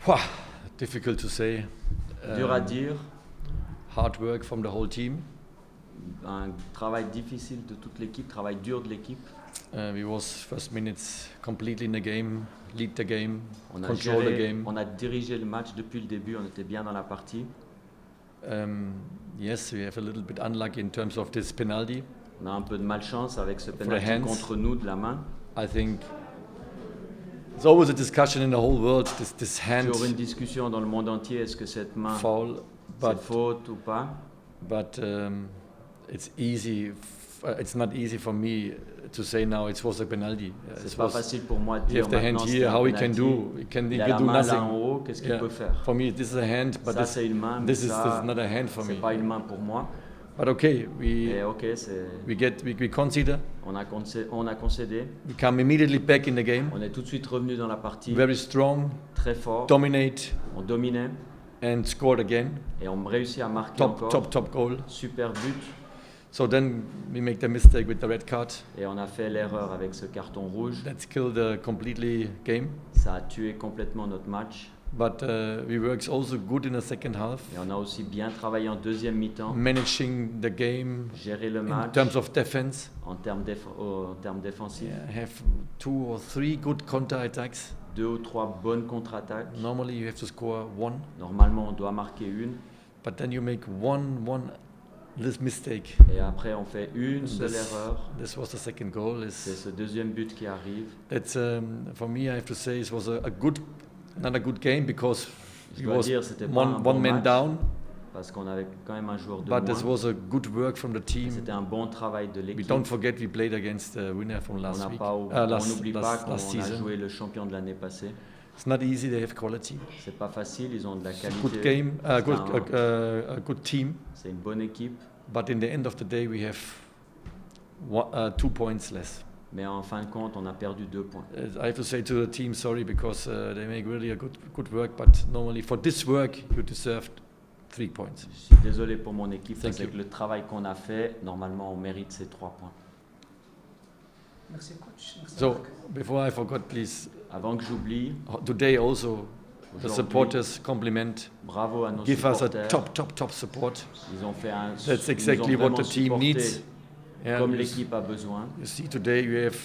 Wow, difficult to say. Dur à dire, Hard work from the whole team. un travail difficile de toute l'équipe, travail dur de l'équipe. We was first minutes completely in the game, lead the game, On a control the géré, game. on a dirigé le match depuis le début, on était bien dans la partie. Yes, we have a little bit unlucky in terms of this penalty. On a un peu de malchance avec ce the penalty hands. contre nous de la main. I think there's always a discussion in the whole world, this hand Toujours une discussion dans le monde entier, est-ce que cette main foul, c'est but faute ou pas? but it's easy. It's not easy for me to say now it was a penalty. C'est It pas was- facile pour moi de You dire have the hand maintenant c'était here. un How he can penalty. do? He can Il a la do main là nothing. en haut, qu'est-ce qu'il Yeah. peut faire? For me, this is a hand, but Ça c'est une main, mais this is ça not a hand for c'est me. pas une main pour moi. But okay, Et ok, we consider. on a concédé. We come immediately back in the game. On est tout de suite revenu dans la partie, Very strong, très fort. dominate, On dominait and scored again. et on réussit à marquer Top encore. top goal. Super but. So then we make the mistake with the red card. Et on a fait l'erreur avec ce carton rouge. That's killed the completely game. Ça a tué complètement notre match. But we worked also good in the second half, Et on a aussi bien travaillé en deuxième mi-temps, managing the game géré le in match terms of defense. en termes défensifs. Yeah, have 2 or 3 good counter attacks. 2 ou 3 bonnes contre-attaques. Normally you have to score 1, Normalement, on doit marquer une. but then you make one this mistake. Et après, on fait une seule erreur. This was the second goal. C'est ce deuxième but qui arrive. That's for me. I have to say it was not a good game because Je he dois was dire, c'était pas un one bon man match down. parce qu'on avait quand même un joueur de But this moins. was a good work from the team. C'était un bon travail de We l'équipe. don't forget we played against the winner from On last n'a week. pas, on n'oublie pas last qu'on a season. joué le champion de l'année passée. It's not easy. They have quality. C'est pas facile, ils ont de la It's a qualité. good game. C'est A good team. C'est une bonne équipe, But in the end of the day, we have 2 points less. mais en fin de compte, on a perdu 2 points. I have to say to the team, sorry, because they make really a good work. But normally for this work, you deserved 3 points. Je suis désolé pour mon équipe, Thank parce you. que le travail qu'on a fait, normalement, on mérite ces 3 points. Merci coach. Merci So Marc. before I forgot, please, Avant que j'oublie, today also the aujourd'hui, supporters compliment. bravo à nos Give us a supporters. top support. Ils ont fait un That's exactly ils nous ont what the vraiment team supporté needs. Yeah, comme you l'équipe a besoin. see today you have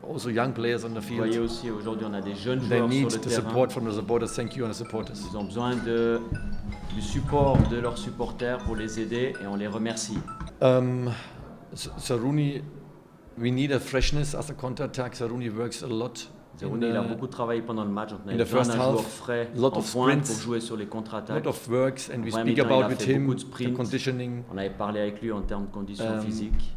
also young players on the Vous voyez field. aussi, aujourd'hui, on a des jeunes They joueurs need sur le the terrain. support from the supporters. Thank you, and the supporters. Ils ont besoin du support de leurs supporters pour les aider et on les remercie. Saruni, we need a freshness as a counter-attack. Saruni works a lot. Zerouni, il a beaucoup travaillé pendant le match, donc on in avait the besoin first d'un joueur half, frais lot en of pointe sprints, pour jouer sur les A lot contre-attaques. of works, and we Premier speak mi-temps, il about a with fait him beaucoup de the sprints. conditioning. On avait parlé avec lui en termes de conditions physiques.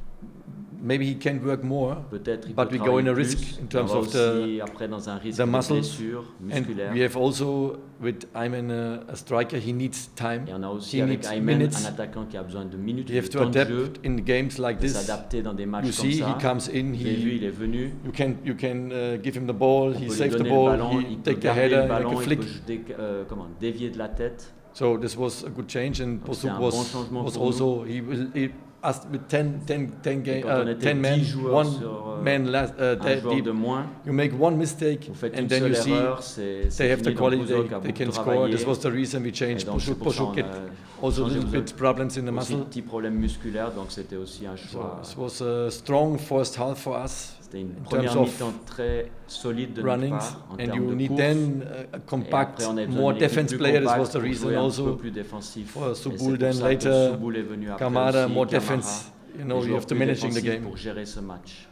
Maybe he can work more, Peut-être il but peut we go in a travailler risk plus. in terms On va of aussi après dans un risque the de muscles. blessure and musculaire. we have also with Ayman a striker. He needs time. Et on a aussi He avec needs Ayman minutes. un attaquant qui a besoin de minutes, You have de to temps de jeu, adapt in games like de this. s'adapter dans des matchs You comme see, ça. he comes in. Vous avez vu, He il est venu. you can give him the ball. On He peut lui saves the donner le ball. ballon, He il peut take the garder header le like ballon, a il flick. peut dévier de la tête. So this was a good change, and Donc, c'est Posuk un bon changement was pour nous. also he asked with 10 Et quand on était 10 men, 10 joueurs one sur man last. un joueur Deep. de moins, You make one mistake, vous faites and une then you seule see erreur, c'est they have the fini. Donc quality. Pouzok a They beaucoup can score. travaillé. This was the reason we Et changed. donc, c'est pour ça Posuk on had a also a changé little bit problems in the aussi muscle. petit problème musculaire, donc c'était aussi un So choix. it was a strong first half for us. C'était une in première terms of mi-temps très solide de notre Runnings, part en and termes you de need course. then a Et compact, après, on a besoin more d'une équipe defense plus player. This compacte was the pour reason jouer un peu also plus défensif. for Et c'est Subul. pour Then ça que later Subul est venu après Kamada, aussi, more Kamara, defense. You des know, you joueurs have to plus managing the défensifs game. pour gérer ce match.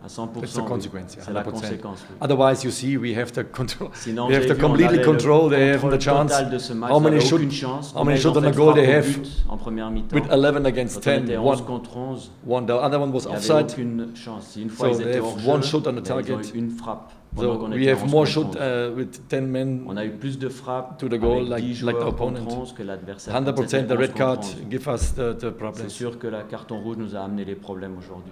À 100%, That's the oui. consequence, yeah, C'est la 100%. conséquence. Oui. Otherwise, you see, we have the control. Sinon, We have vous avez to vu, on completely avait control. They le have the contrôle chance. total de ce match. How Ils many n'avaient should- aucune chance. how many Ils ont should on fait the goal they frappe au have? but en première mi-temps. With 11 against Quand on 10, était 11 contre 11, one. The other one was il n'y avait offside. aucune chance. Si une fois So ils they étaient have hors one jeu, shot on the ben, ils ont target. eu une frappe. Pendant So qu'on we était have 11 more contre shots 11. with 10 men. On a eu plus de frappes to the goal avec 10 like the joueurs opponent. contre 11 que l'adversaire. 100% the red card 11. give us the C'est problems. sûr que la carton rouge nous a amené les problèmes aujourd'hui.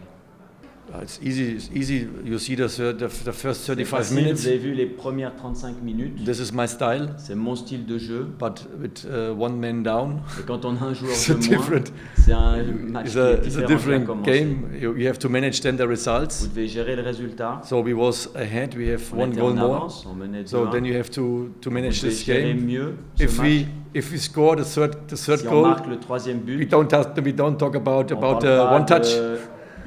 It's easy. It's easy. You see the first C'est 35 facile, minutes. vous avez vu les premières 35 minutes. This is my style. C'est mon style de jeu. But with one man down, Et quand on a un joueur it's de a moins, different. c'est un match qui est It's a différent qui a different commencé. game. You have to manage then the Vous results. devez gérer le résultat. So we was ahead. We have On one était goal en more. avance, on menait 2-1. So then you have to Vous manage devez this gérer game. mieux ce If match. we score the third Si on goal, marque le troisième we but, don't talk about on parle pas one touch. de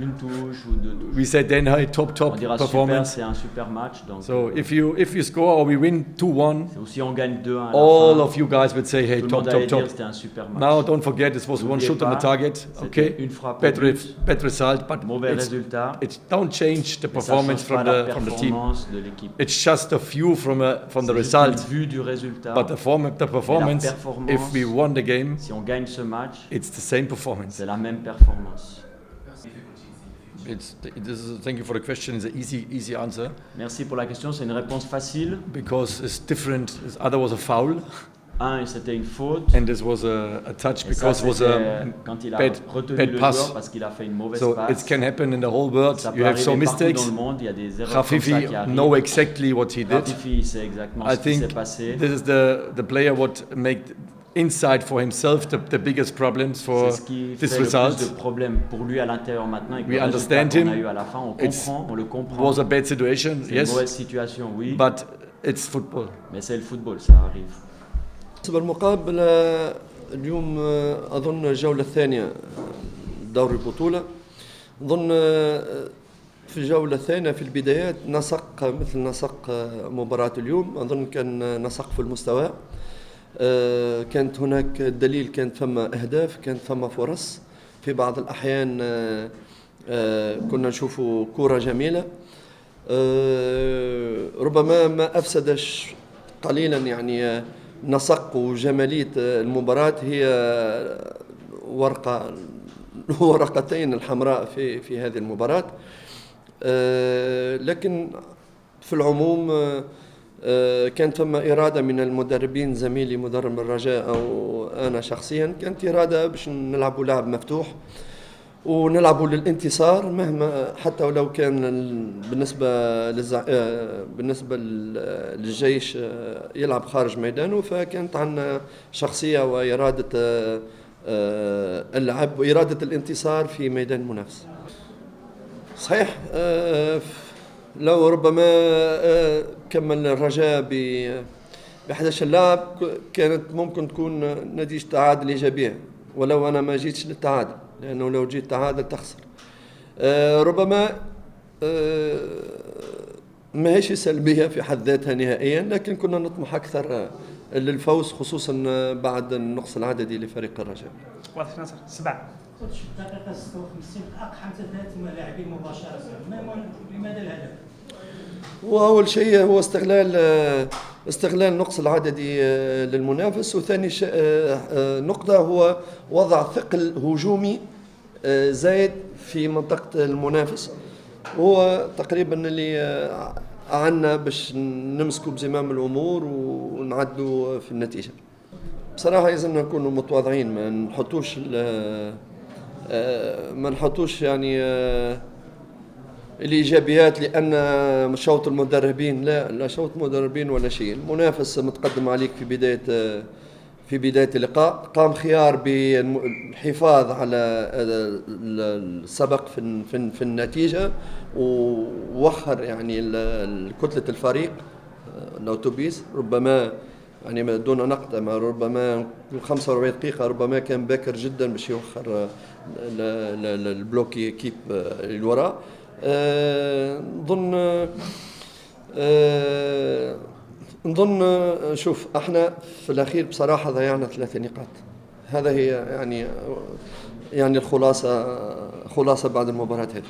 une touche ou deux touches. We say then hey, top On dira super, performance. c'est un super match. Donc, So if you score or we win 2-1, ou si on gagne 2-1 à la all fin, of you guys would say hey, tout le top monde allait dire top. c'était un super match. Now don't forget this was one N'oubliez shot on the pas, target. c'était Okay, une frappe au bad but. result, but Mauvais résultat. it don't change the Mais ça performance change pas la from the team. performance de l'équipe. It's just a view from the C'est juste result, une vue du résultat. but the performance. performance, If we won the game, Si on gagne ce match, it's the same performance. c'est la même performance. Thank you for the question. It's an easy answer Merci pour la question. C'est une réponse facile. because it's different. This other was a foul, C'était une faute. and this was a touch Et ça, because it was c'était a quand il a bad- retenu bad le pass. joueur parce qu'il a fait une mauvaise so passe. it can happen in the whole world. Ça peut You have arriver some partout mistakes. dans le monde. Il y a des erreurs comme ça Rafifi qui arrivent. know exactly what he did. Rafifi sait exactement I ce qui s'est think passé. this is the player what make inside for himself the biggest problems for C'est ce qui this fait le result. plus de problèmes pour lui à l'intérieur maintenant. Et que We le résultat understand qu'on a him. eu à la fin, on It's- comprend, on le It comprend. was a bad situation, C'est une yes, mauvaise situation, oui. but it's football. Mais c'est le football, ça arrive. بالنسبة للمقابلة اليوم أظن الجولة الثانية دوري البطولة. أظن في الجولة الثانية في البدايات نسق مثل نسق مباراة اليوم. أظن كان نسق في المستوى. كانت هناك دليل، كانت ثم أهداف، كانت ثم فرص. في بعض الأحيان كنا نشوف كرة جميلة. ربما ما أفسدش قليلا يعني نسق وجمالية المباراة هي ورقتين الحمراء في هذه المباراة. لكن في العموم كانت ثم إرادة من المدربين، زميلي مدرب الرجاء أو أنا شخصيا، كانت إرادة باش نلعبوا لعب مفتوح ونلعبوا للانتصار مهما حتى ولو كان بالنسبة للجيش يلعب خارج ميدانه. فكانت عندنا شخصية وإرادة اللعب وإرادة الانتصار في ميدان المنافسة. صحيح لو ربما كمل الرجاء ب11 لاعب كانت ممكن تكون نتيجة تعادل إيجابية، ولو أنا ما جيتش للتعادل، لأنه لو جيت تعادل تخسر. ربما ما هيش سلبية في حد ذاتها نهائيا، لكن كنا نطمح أكثر للفوز خصوصا بعد النقص العددي لفريق الرجاء. واضح ناصر 7 كوتش في الدقيقة 56 أقحم 3 لاعبين مباشرة، لماذا الهدف؟ وأول شيء هو استغلال النقص العددي للمنافس، وثاني نقطة هو وضع ثقل هجومي زايد في منطقة المنافس، هو تقريبا اللي عنا باش نمسكوا بزمام الأمور ونعدوا في النتيجة. بصراحة يلزمنا نكونوا متواضعين، ما نحطوش يعني الإيجابيات لأن شوط المدربين، لا شوط المدربين ولا شيء. المنافس متقدم عليك في بداية اللقاء، قام خيار بالحفاظ على السبق في النتيجة، ووخر يعني كتلة الفريق الأوتوبيس. ربما يعني دون نقطة، ربما 45 دقيقة ربما كان باكر جدا باش يوخر البلوكي كيب الوراء. نظن شوف احنا في الاخير بصراحه ضيعنا 3 نقاط. هذا هي يعني الخلاصه بعد المباراه هذه.